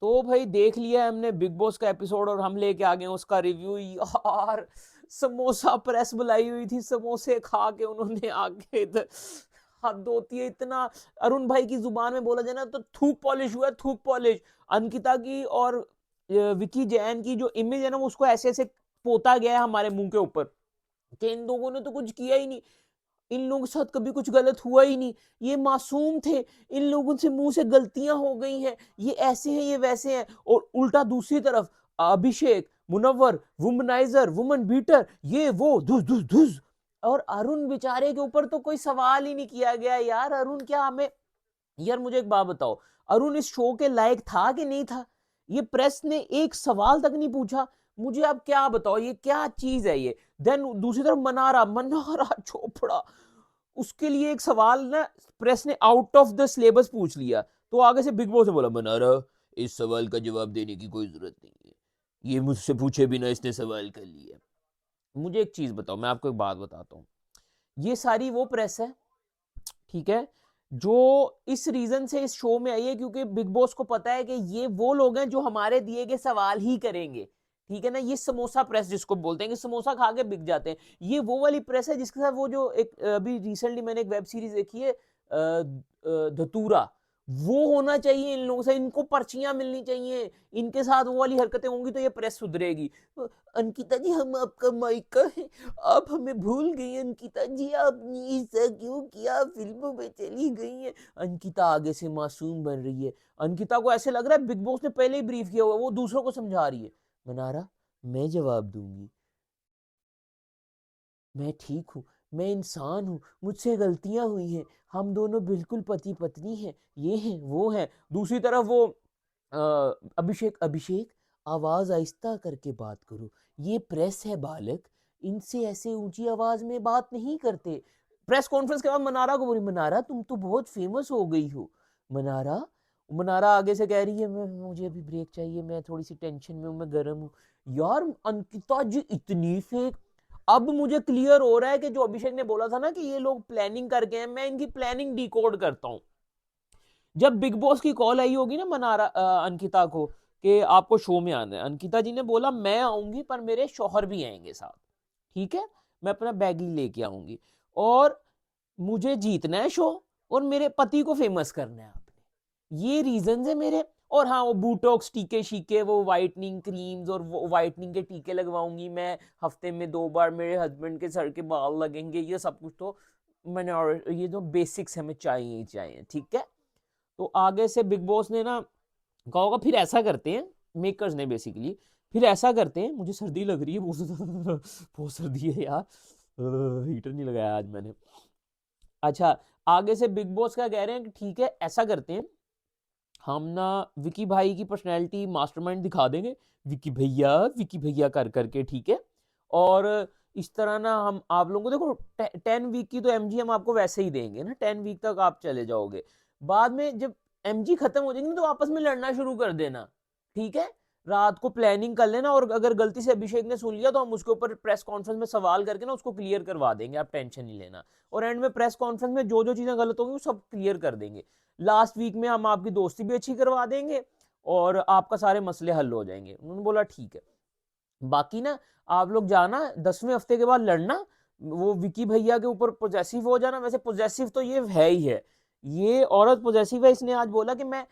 तो भाई देख लिया हमने बिग बॉस का एपिसोड और हम लेके आ गए उसका रिव्यू। यार समोसा प्रेस बुलाई हुई थी, समोसे खा के उन्होंने आके इधर हद होती है इतना। अरुण भाई की जुबान में बोला जाए ना तो थूक पॉलिश हुआ है, थूक पॉलिश। अंकिता की और विकी जैन की जो इमेज है ना उसको ऐसे ऐसे पोता गया है हमारे मुंह के ऊपर कि इन लोगों ने तो कुछ किया ही नहीं, इन लोगों के साथ कभी कुछ गलत हुआ ही नहीं, ये मासूम थे, इन लोगों से मुंह से गलतियां हो गई हैं, ये ऐसे हैं ये वैसे हैं। और उल्टा दूसरी तरफ अभिषेक, मुनव्वर, वुमनाइजर, वुमन बीटर, ये वो धुस धुस धुस। और अरुण बेचारे के ऊपर तो कोई सवाल ही नहीं किया गया यार। अरुण क्या हमें, यार मुझे एक बात बताओ, अरुण इस शो के लायक था कि नहीं था? ये प्रेस ने एक सवाल तक नहीं पूछा। मुझे आप क्या बताओ ये क्या चीज है ये? देन दूसरी तरफ मनारा, मनारा चोपड़ा, उसके लिए एक सवाल ना प्रेस ने आउट ऑफ द सिलेबस पूछ लिया, तो आगे से बिग बॉस ने बोला मनारा इस सवाल का जवाब देने की कोई जरूरत नहीं है, ये मुझसे पूछे बिना इसने सवाल कर लिया। मुझे एक चीज बताओ, मैं आपको एक बात बताता हूँ, ये सारी वो प्रेस है, ठीक है, जो इस रीजन से इस शो में आई है क्योंकि बिग बॉस को पता है कि ये वो लोग हैं जो हमारे दिए गए सवाल ही करेंगे। ठीक है ना, ये समोसा प्रेस जिसको बोलते हैं कि समोसा खा के बिक जाते हैं, ये वो वाली प्रेस है जिसके साथ वो जो एक अभी रिसेंटली मैंने एक वेब सीरीज देखी है धतूरा, वो होना चाहिए इन लोगों से, इनको पर्चियां मिलनी चाहिए, इनके साथ वो वाली हरकतें होंगी तो ये प्रेस सुधरेगी। अंकिता जी हम आपका माइका है, आप हमें भूल गई अंकिता जी, आपने ऐसा क्यों किया, फिल्मों में चली गई है। अंकिता आगे से मासूम बन रही है, अंकिता को ऐसे लग रहा है बिग बॉस ने पहले ही ब्रीफ किया हुआ, वो दूसरों को समझा रही है। मनारा मैं जवाब दूंगी, मैं ठीक हूँ, मैं इंसान हूँ, मुझसे गलतियां हुई हैं, हम दोनों बिल्कुल पति पत्नी हैं, ये हैं वो हैं। दूसरी तरफ वो अभिषेक, अभिषेक आवाज आहिस्ता करके बात करो, ये प्रेस है बालक, इनसे ऐसे ऊंची आवाज में बात नहीं करते। प्रेस कॉन्फ्रेंस के बाद मनारा को बोली, मनारा तुम तो बहुत फेमस हो गई हो। मनारा, मनारा आगे से कह रही है मैं, मुझे अभी ब्रेक चाहिए, मैं थोड़ी सी टेंशन में हूँ, मैं गर्म हूँ। यार अंकिता जी इतनी फेक। अब मुझे क्लियर हो रहा है कि जो अभिषेक ने बोला था ना कि ये लोग प्लानिंग करके हैं, मैं इनकी प्लानिंग डिकोड करता हूं। जब बिग बॉस की कॉल आई होगी ना मनारा अंकिता को कि आपको शो में आना है, अंकिता जी ने बोला मैं आऊंगी पर मेरे शौहर भी आएंगे साथ, ठीक है, मैं अपना बैगी लेके आऊंगी और मुझे जीतना है शो और मेरे पति को फेमस करना है आपने, ये रीजन है मेरे। और हाँ वो बूटॉक्स टीके शीके, वो वाइटनिंग क्रीम्स और वो वाइटनिंग के टीके लगवाऊंगी मैं, हफ्ते में 2 बार मेरे हस्बैंड के सर के बाल लगेंगे, ये सब कुछ तो मैंने, और ये जो बेसिक्स हमें चाहिए ही चाहिए, ठीक है। तो आगे से बिग बॉस ने ना कहा होगा फिर ऐसा करते हैं, मेकर्स ने बेसिकली, फिर ऐसा करते हैं, मुझे सर्दी लग रही है बहुत बहुत सर्दी है यार, हीटर नहीं लगाया आज मैंने। अच्छा, आगे से बिग बॉस क्या कह रहे हैं कि ठीक है ऐसा करते हैं, हम ना विकी भाई की पर्सनैलिटी मास्टरमाइंड दिखा देंगे, विकी भैया कर करके, ठीक है। और इस तरह ना हम आप लोगों को देखो 10 वीक की तो एमजी हम आपको वैसे ही देंगे ना, 10 वीक तक आप चले जाओगे, बाद में जब एमजी खत्म हो जाएंगे ना तो आपस में लड़ना शुरू कर देना, ठीक है। रात को प्लानिंग कर लेना और अगर गलती से अभिषेक ने सुन लिया तो हम उसके ऊपर प्रेस कॉन्फ्रेंस में सवाल करके ना उसको क्लियर करवा देंगे, आप टेंशन नहीं लेना। और एंड में प्रेस कॉन्फ्रेंस में जो जो चीजें गलत होंगी वो सब क्लियर कर देंगे। लास्ट वीक में हम आपकी दोस्ती भी अच्छी करवा देंगे और आपका सारे मसले हल हो जाएंगे। उन्होंने बोला ठीक है, बाकी ना आप लोग जाना 10वें हफ्ते के बाद लड़ना, वो विकी भैया के ऊपर पोजेसिव हो जाना, वैसे पोजेसिव तो ये है ही है, ये औरत पोजेसिव है। इसने आज बोला कि मैं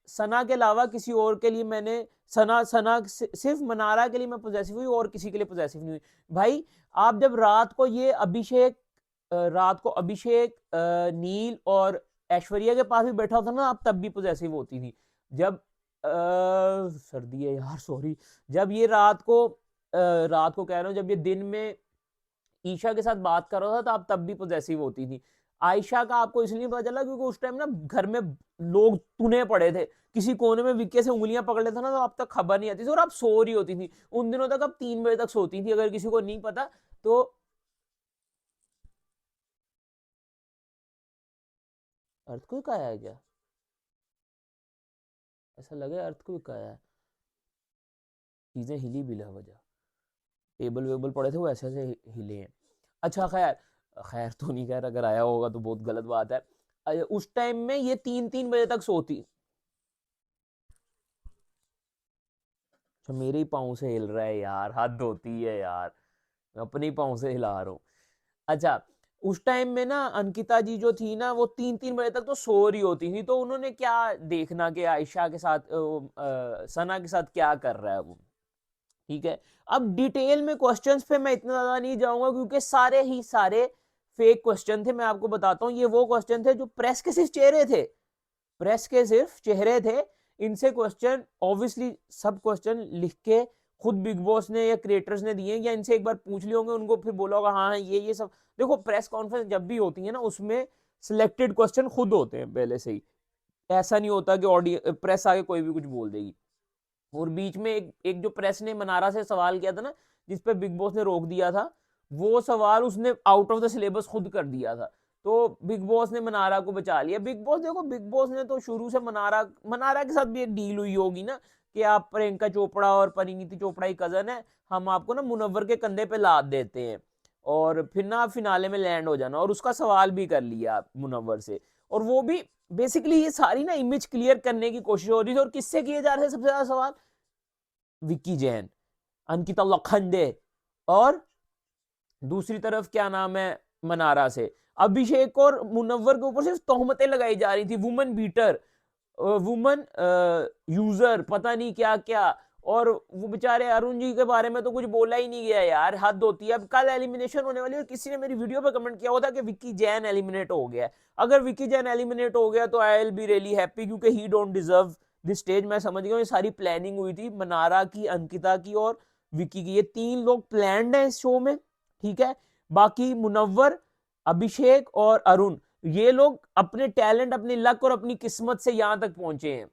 सना के अलावा किसी और के लिए मैंने, सना सना सिर्फ मनारा के लिए मैं पोजेसिव हुई और किसी के लिए पोजेसिव नहीं हुई। भाई आप जब रात को ये अभिषेक, रात को अभिषेक, नील और ऐश्वर्या के पास भी बैठा होता ना, आप तब भी पोजेसिव होती थी। जब सर्दी है यार सॉरी, जब ये रात को कह रहा हूँ, जब ये दिन में ईशा के साथ बात कर रहा था तो आप तब भी पोजेसिव होती थी। आयशा का आपको इसलिए पता चला क्योंकि उस टाइम ना घर में लोग तुने पड़े थे, किसी कोने में विक्के से उंगलियां पकड़ लेता ना तो आप तक खबर नहीं आती थी और आप सो रही होती थी उन दिनों तक, अब 3 बजे तक सोती थी, अगर किसी को नहीं पता तो। अर्थक्वेक आया है क्या? ऐसा लगे अर्थक्वेक आया है, चीजें हिली बिला वजह, टेबल वेबल पड़े थे वो ऐसे ऐसे हिले हैं। अच्छा खैर, खैर तो नहीं, खैर अगर आया होगा तो बहुत गलत बात है। उस टाइम में ये 3-3 बजे तक सोती, अच्छा मेरे ही पाँव से हिल रहा है यार, हद होती है यार, मैं अपने ही पाँव से हिला रहा हूँ। अच्छा, उस टाइम में ना अंकिता जी जो थी ना वो 3-3 बजे तक तो सो रही होती थी, तो उन्होंने क्या देखना कि आयशा के साथ सना के साथ क्या कर रहा है वो। ठीक है, अब डिटेल में क्वेश्चंस पे मैं इतना ज्यादा नहीं जाऊंगा क्योंकि सारे ही सारे फेक क्वेश्चन थे। मैं आपको बताता हूँ, ये वो क्वेश्चन थे जो प्रेस के सिर्फ चेहरे थे, प्रेस के सिर्फ चेहरे थे। इनसे क्वेश्चन ऑब्वियसली सब क्वेश्चन लिख के खुद बिग बॉस ने या क्रिएटर्स ने दिए, या इनसे एक बार पूछ लिए होंगे, उनको फिर बोला होगा हाँ ये सब। देखो प्रेस कॉन्फ्रेंस जब भी होती है ना, उसमें सिलेक्टेड क्वेश्चन खुद होते हैं पहले से ही, ऐसा नहीं होता कि ऑडियो प्रेस आगे कोई भी कुछ बोल देगी। और बीच में एक जो प्रेस ने मनारा से सवाल किया था ना, जिसपे बिग बॉस ने रोक दिया था, वो सवाल उसने आउट ऑफ द सिलेबस खुद कर दिया था, तो बिग बॉस ने मनारा को बचा लिया। बिग बॉस देखो, बिग बॉस ने तो शुरू से मनारा के साथ भी एक डील हुई होगी ना कि आप प्रियंका चोपड़ा और परिणीति चोपड़ा की कजन है, हम आपको ना मुनव्वर के कंधे पे लाद देते हैं और फिर ना फिनाले में लैंड हो जाना, और उसका सवाल भी कर लिया मुनव्वर से। और वो भी बेसिकली ये सारी ना इमेज क्लियर करने की कोशिश हो रही थी। और किससे किए जा रहे थे सबसे ज्यादा सवाल? विक्की जैन, अंकिता लोखंडे, और दूसरी तरफ क्या नाम है, मनारा से। अभिषेक और मुनव्वर के ऊपर सिर्फ तोहमतें लगाई जा रही थी, वुमन बीटर, वुमन यूजर, पता नहीं क्या क्या। और वो बेचारे अरुण जी के बारे में तो कुछ बोला ही नहीं गया यार, हद होती है। अब कल एलिमिनेशन होने वाली है और किसी ने मेरी वीडियो पे कमेंट किया हुआ था कि विक्की जैन एलिमिनेट हो गया है। अगर विक्की जैन एलिमिनेट हो गया तो I will be really happy, क्योंकि he don't deserve this stage. मैं समझ गया, ये सारी प्लानिंग हुई थी मनारा की, अंकिता की और विक्की की, ये 3 लोग प्लान्ड है इस शो में। ठीक है, बाकी मुनव्वर, अभिषेक और अरुण, ये लोग अपने टैलेंट, अपनी लक और अपनी किस्मत से यहां तक पहुंचे हैं।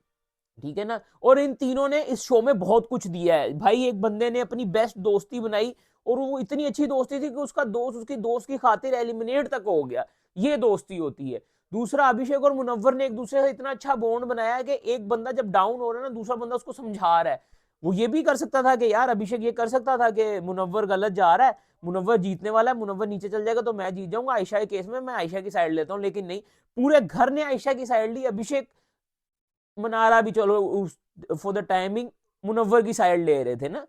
ठीक है ना, और इन तीनों ने इस शो में बहुत कुछ दिया है भाई। एक बंदे ने अपनी बेस्ट दोस्ती बनाई, और वो इतनी अच्छी दोस्ती थी कि उसका दोस्त उसकी दोस्त की खातिर एलिमिनेट तक हो गया, ये दोस्ती होती है। दूसरा, अभिषेक और मुनव्वर ने एक दूसरे से इतना अच्छा बॉन्ड बनाया है कि एक बंदा जब डाउन हो रहा है ना, दूसरा बंदा उसको समझा रहा है। वो ये भी कर सकता था कि यार, अभिषेक ये कर सकता था कि मुनव्वर गलत जा रहा है, मुनव्वर जीतने वाला है, मुनव्वर नीचे चल जाएगा तो मैं जीत जाऊंगा, आयशा के केस में मैं आयशा की साइड लेता हूं। लेकिन नहीं, पूरे घर ने आयशा की साइड ली। अभिषेक, मनारा भी चलो फॉर द टाइमिंग मुनव्वर की साइड ले रहे थे ना,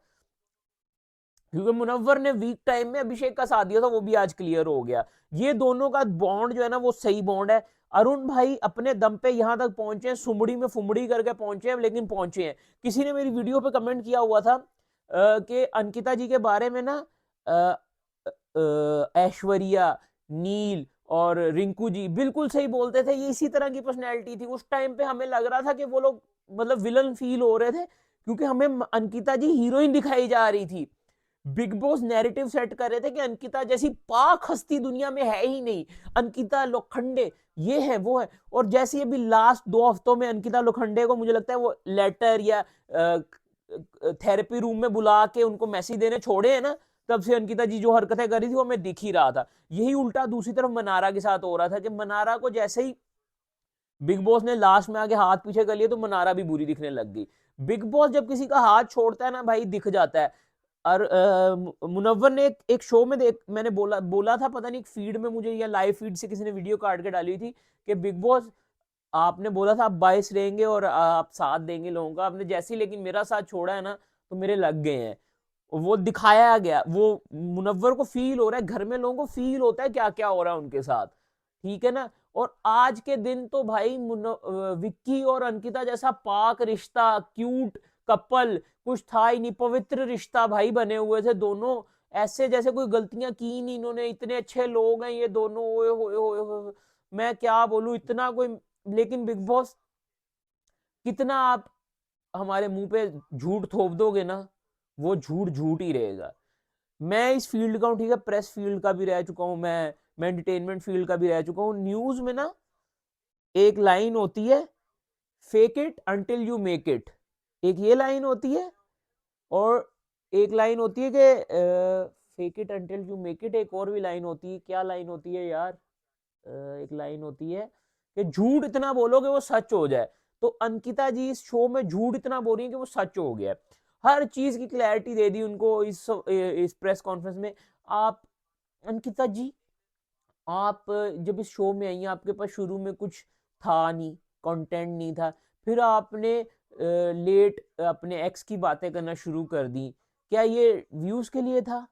क्योंकि मुनव्वर ने वीक टाइम में अभिषेक का साथ दिया था, वो भी आज क्लियर हो गया। ये दोनों का बॉन्ड जो है ना, वो सही बॉन्ड है। अरुण भाई अपने दम पे यहां तक पहुंचे हैं, सुमड़ी में फुमड़ी करके पहुंचे हैं, लेकिन पहुंचे हैं। किसी ने मेरी वीडियो पे कमेंट किया हुआ था कि अंकिता जी के बारे में ना ऐश्वर्या, नील और रिंकू जी बिल्कुल सही बोलते थे, ये इसी तरह की पर्सनैलिटी थी। उस टाइम पे हमें लग रहा था कि वो लोग मतलब विलन फील हो रहे थे, क्योंकि हमें अंकिता जी हीरोइन दिखाई जा रही थी। बिग बॉस नैरेटिव सेट कर रहे थे कि अंकिता जैसी पाक हस्ती दुनिया में है ही नहीं, अंकिता लोखंडे ये है वो है। और जैसे अभी लास्ट 2 हफ्तों में अंकिता लोखंडे को मुझे लगता है वो लेटर या थेरेपी रूम में बुला के उनको मैसेज देने छोड़े हैं ना, तब से अंकिता जी जो हरकतें कर रही थी वो हमें दिख ही रहा था। यही उल्टा दूसरी तरफ मनारा के साथ हो रहा था कि मनारा को जैसे ही बिग बॉस ने लास्ट में आगे हाथ पीछे कर लिया तो मनारा भी बुरी दिखने लग गई। बिग बॉस जब किसी का हाथ छोड़ता है ना भाई, दिख जाता है। और मुनव्वर ने एक शो में देख, मैंने बोला बोला था, पता नहीं फीड में मुझे या लाइव फीड से किसी ने वीडियो काट के डाली थी कि बिग बॉस आपने बोला था आप 22 रहेंगे और आप साथ देंगे लोगों का, आपने जैसे ही लेकिन मेरा साथ छोड़ा है ना तो मेरे लग गए हैं। वो दिखाया गया, वो मुनव्वर को फील हो रहा है, घर में लोगों को फील होता है क्या क्या हो रहा है उनके साथ। ठीक है ना, और आज के दिन तो भाई विक्की और अंकिता जैसा पाक रिश्ता, क्यूट कपल कुछ था ही नहीं, पवित्र रिश्ता भाई बने हुए थे दोनों, ऐसे जैसे कोई गलतियां की नहीं इन्होंने। इतने अच्छे लोग हैं ये दोनों, ओए होए होए होए, मैं क्या बोलूं इतना कोई। लेकिन बिग बॉस, कितना आप हमारे मुंह पे झूठ थोप दोगे ना, वो झूठ झूठ ही रहेगा। मैं इस फील्ड का हूँ, ठीक है, प्रेस फील्ड का भी रह चुका हूँ मैं एंटरटेनमेंट फील्ड का भी रह चुका हूँ। न्यूज में ना एक लाइन होती है, fake it until you make it, एक ये लाइन होती है। और एक लाइन होती है कि fake it until you make it, एक और भी लाइन होती है, क्या लाइन होती है यार, एक लाइन होती है कि झूठ इतना बोलो कि वो सच हो जाए। तो अंकिता जी इस शो में झूठ इतना बोल रही है कि वो सच हो गया। हर चीज की क्लैरिटी दे दी उनको इस प्रेस कॉन्फ्रेंस में। आप अंकिता जी, आप जब इस शो में आई, आपके पास शुरू में कुछ था नहीं, कंटेंट नहीं था, फिर आपने लेट अपने एक्स की बातें करना शुरू कर दी, क्या ये व्यूज के लिए था?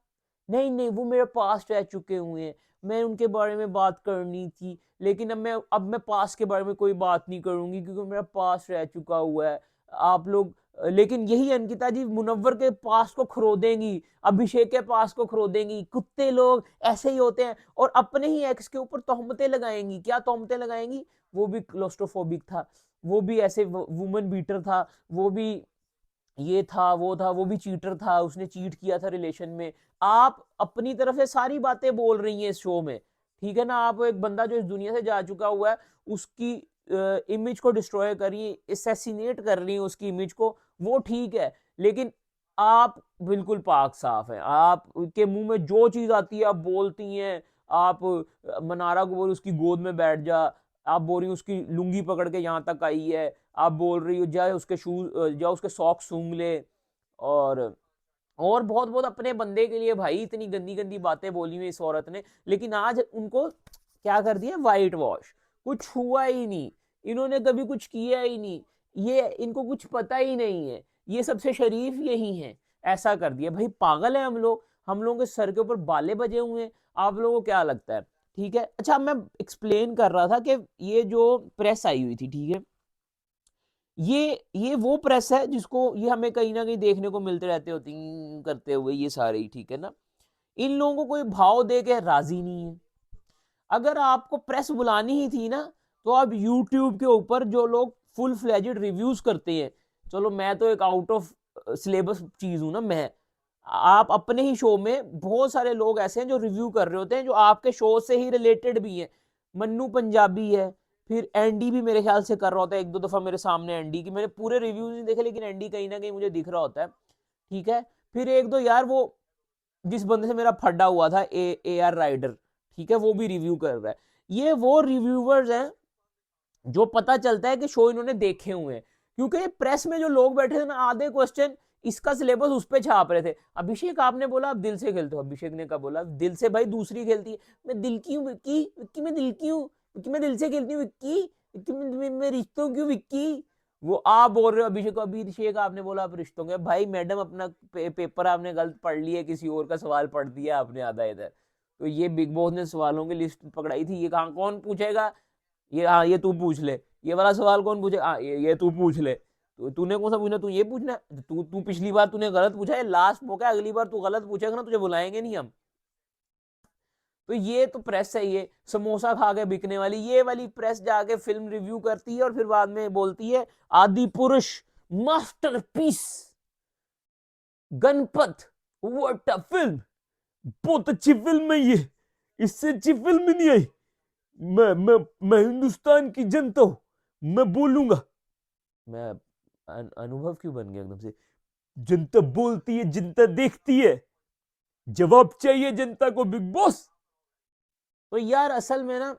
नहीं नहीं, वो मेरे पास रह चुके हुए हैं, मैं उनके बारे में बात करनी थी, लेकिन अब मैं पास के बारे में कोई बात नहीं करूंगी क्योंकि मेरा पास रह चुका हुआ है। आप लोग लेकिन यही अंकिता जी मुनव्वर के पास को खरोदेंगी, अभिषेक के पास को खरोदेंगी। कुत्ते लोग ऐसे ही होते हैं और अपने ही एक्स के ऊपर तोहमतें लगाएंगी। क्या तोहमतें लगाएंगी? वो भी क्लोस्ट्रोफोबिक था, वो भी ऐसे वुमन बीटर था, वो भी ये था वो था, वो भी चीटर था, उसने चीट किया था रिलेशन में। आप अपनी तरफ से सारी बातें बोल रही हैं इस शो में, ठीक है ना? आप एक बंदा जो इस दुनिया से जा चुका हुआ है उसकी इमेज को डिस्ट्रॉय कर रही है, असैसिनेट कर रही है उसकी इमेज को, वो ठीक है। लेकिन आप बिल्कुल पाक साफ हैं, आप के मुंह में जो चीज आती है आप बोलती हैं। आप मनारा को बोल उसकी गोद में बैठ जा, आप बोल रही उसकी लुंगी पकड़ के यहाँ तक आई है, आप बोल रही हो जाए उसके शूज जा उसके सॉक्स सूंघ ले, और और बहुत बहुत अपने बंदे के लिए भाई इतनी गंदी गंदी बातें बोली हुई इस औरत ने। लेकिन आज उनको क्या कर दिया? वाइट वॉश, कुछ हुआ ही नहीं, इन्होंने कभी कुछ किया ही नहीं, ये इनको कुछ पता ही नहीं है, ये सबसे शरीफ यही है, ऐसा कर दिया। भाई पागल है हम लोग, हम लोगों के सर के ऊपर बाले बजे हुए हैं। आप लोगों को क्या लगता है? ठीक है, अच्छा मैं एक्सप्लेन कर रहा था कि ये जो प्रेस आई हुई थी, ठीक है, ये वो प्रेस है जिसको ये हमें कहीं ना कहीं देखने को मिलते रहते होती करते हुए ये सारे ही, ठीक है ना? इन लोगों को कोई भाव दे के राजी नहीं है। अगर आपको प्रेस बुलानी ही थी ना, तो आप यूट्यूब के ऊपर जो लोग फुल फ्लेजेड रिव्यूज करते हैं, चलो मैं तो एक आउट ऑफ सिलेबस चीज हूं ना, मैं आप अपने ही शो में बहुत सारे लोग ऐसे हैं जो रिव्यू कर रहे होते हैं जो आपके शो से ही रिलेटेड भी हैं। मन्नू पंजाबी है, फिर एंडी भी मेरे ख्याल से कर रहा होता है, एक दो दफा मेरे सामने एंडी की, मैंने पूरे रिव्यूज नहीं देखे लेकिन एंडी कहीं ना कहीं मुझे दिख रहा होता है, ठीक है। फिर एक दो यार वो जिस बंदे से मेरा फड्डा हुआ था ए आर राइडर, ठीक है, वो भी रिव्यू कर रहा है। ये वो रिव्यूवर्स हैं जो पता चलता है कि शो इन्होंने देखे हुए हैं, क्योंकि प्रेस में जो लोग बैठे थे ना, आधे क्वेश्चन इसका सिलेबस उस पर छाप रहे थे। अभिषेक आपने बोला आप दिल से खेलते हो, अभिषेक ने कहा बोला दिल से भाई दूसरी खेलती है, मैं दिल की हूँ विक्की, विक्की मैं दिल की हूँ, विक्की मैं दिल से खेलती हूँ विक्की, विक्की मैं रिश्तों की हूँ विक्की। वो आप बोल रहे हो अभिषेक को, अभिषेक आपने बोला आप रिश्तों के, भाई मैडम अपना पेपर आपने गलत पढ़ लिया, किसी और का सवाल पढ़ दिया आपने आधा इधर। तो ये बिग बॉस ने सवालों की लिस्ट पकड़ाई थी, ये कहाँ कौन पूछेगा? ये हाँ ये तू पूछ ले, ये वाला सवाल कौन पूछे? हाँ ये तू पूछ ले, तो तूने कौन सा पूछना? तू ये पूछना, तू तू पिछली बार तूने गलत पूछा है, लास्ट मौका है, अगली बार तू गलत पूछेगा ना तुझे बुलाएंगे नहीं हम। तो ये तो प्रेस है, ये समोसा खा के बिकने वाली ये वाली प्रेस जाके फिल्म रिव्यू करती है और फिर बाद में बोलती है आदि पुरुष masterpiece, Ganpat, what a film, बहुत अच्छी फिल्म है ये, इससे अच्छी फिल्म नहीं आई। मैं हिंदुस्तान की जनता हूं, मैं बोलूंगा। मैं अनुभव क्यों बन गया एकदम से? जनता बोलती है, जनता देखती है, जवाब चाहिए जनता को बिग बॉस। तो यार असल में ना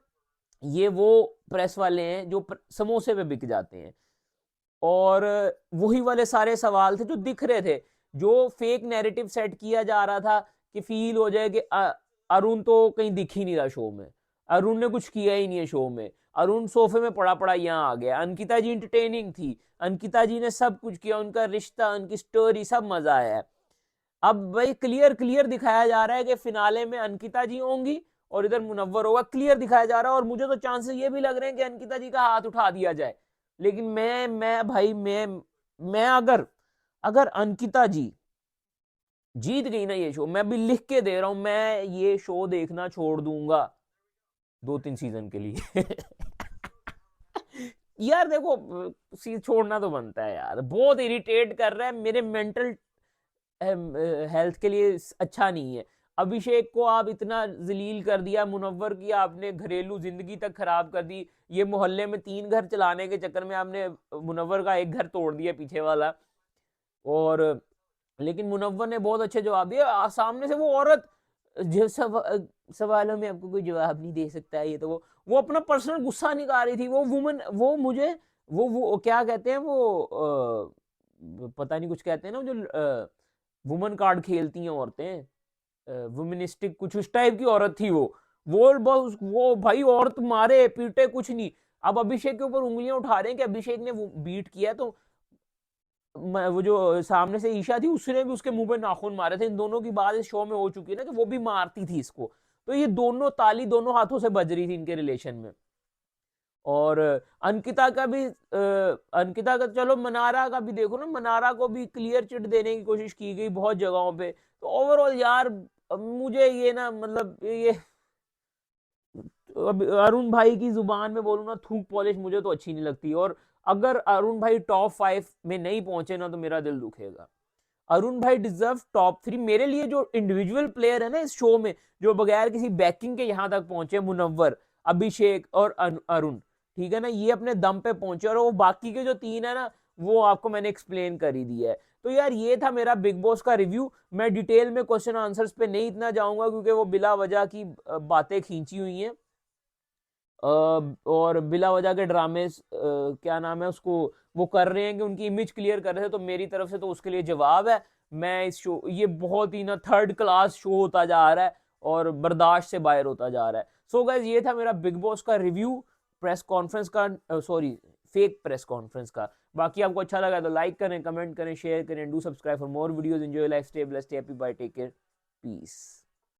ये वो प्रेस वाले हैं जो समोसे पे बिक जाते हैं, और वही वाले सारे सवाल थे जो दिख रहे थे, जो फेक नैरेटिव सेट किया जा रहा था कि फील हो जाए कि अरुण तो कहीं दिख ही नहीं रहा शो में, अरुण ने कुछ किया ही नहीं है शो में, अरुण सोफे में पड़ा पड़ा यहाँ आ गया। अंकिता जी इंटरटेनिंग थी, अंकिता जी ने सब कुछ किया, उनका रिश्ता, उनकी स्टोरी, सब मजा आया है। अब भाई क्लियर क्लियर दिखाया जा रहा है कि फिनाले में अंकिता जी होंगी और इधर मुनव्वर होगा, क्लियर दिखाया जा रहा है, और मुझे तो चांसेस ये भी लग रहे हैं कि अंकिता जी का हाथ उठा दिया जाए। लेकिन मैं भाई मैं अगर अगर अंकिता जी जीत गई ना ये शो, मैं भी लिख के दे रहा हूं, मैं ये शो देखना छोड़ दूंगा 2-3 सीजन के लिए। यार देखो छोड़ना तो बनता है यार, बहुत इरिटेट कर रहा है, मेरे मेंटल हेल्थ के लिए अच्छा नहीं है। अभिषेक को आप इतना जलील कर दिया, मुनव्वर की आपने घरेलू जिंदगी तक खराब कर दी, ये मोहल्ले में 3 घर चलाने के चक्कर में आपने मुनव्वर का एक घर तोड़ दिया पीछे वाला। और लेकिन मुनव्वर ने बहुत अच्छे जवाब दिए, सामने से वो औरत जो सवालों में आपको कोई जवाब नहीं दे सकता है, ये तो वो अपना पर्सनल गुस्सा निकाल रही थी, वो वुमन, वो मुझे वो क्या कहते हैं वो पता नहीं कुछ कहते हैं ना जो वुमन कार्ड खेलती हैं औरतें, वुमेनिस्टिक कुछ उस टाइप की औरत थी वो बस वो भाई औरत मारे पीटे कुछ नहीं। अब अभिषेक के ऊपर उंगलियां उठा रहे हैं कि अभिषेक ने वो बीट किया, तो वो जो सामने से ईशा थी उसने भी उसके मुंह पे नाखून मारे थे। इन दोनों की बात इस शो में हो चुकी है ना कि वो भी मारती थी इसको। तो ये दोनों ताली दोनों हाथों से बज रही थी इनके रिलेशन में। और अंकिता का भी अंकिता का, चलो मनारा का भी देखो ना, मनारा को भी क्लियर चिट देने की कोशिश की गई बहुत जगहों पे। तो ओवरऑल यार मुझे ये ना, मतलब ये अब अरुण भाई की जुबान में बोलूँ ना, थूक पॉलिश मुझे तो अच्छी नहीं लगती। और अगर अरुण भाई टॉप 5 में नहीं पहुंचे ना तो मेरा दिल दुखेगा। अरुण भाई डिजर्व टॉप 3 मेरे लिए। जो इंडिविजुअल प्लेयर है ना इस शो में, जो बगैर किसी बैकिंग के यहां तक पहुंचे, मुनव्वर, अभिषेक और अरुण, ठीक है ना, ये अपने दम पे पहुंचे। और वो बाकी के जो 3 है ना, वो आपको मैंने एक्सप्लेन कर ही दिया है। तो यार ये था मेरा बिग बॉस का रिव्यू। मैं डिटेल में क्वेश्चन आंसर्स पे नहीं इतना जाऊंगा क्योंकि वो बिला वजह की बातें खींची हुई हैं। और बिला वजह के ड्रामे, क्या नाम है उसको, वो कर रहे हैं कि उनकी इमेज क्लियर कर रहे थे। तो मेरी तरफ से तो उसके लिए जवाब है। मैं इस शो, ये बहुत ही ना थर्ड क्लास शो होता जा रहा है और बर्दाश्त से बाहर होता जा रहा है। सो गाइस, ये था मेरा बिग बॉस का रिव्यू, प्रेस कॉन्फ्रेंस का, सॉरी फेक प्रेस कॉन्फ्रेंस का। बाकी आपको अच्छा लगा तो लाइक करें, कमेंट करें, शेयर करें, do subscribe for more videos. Enjoy life, stay blessed, happy bye, take care, piece.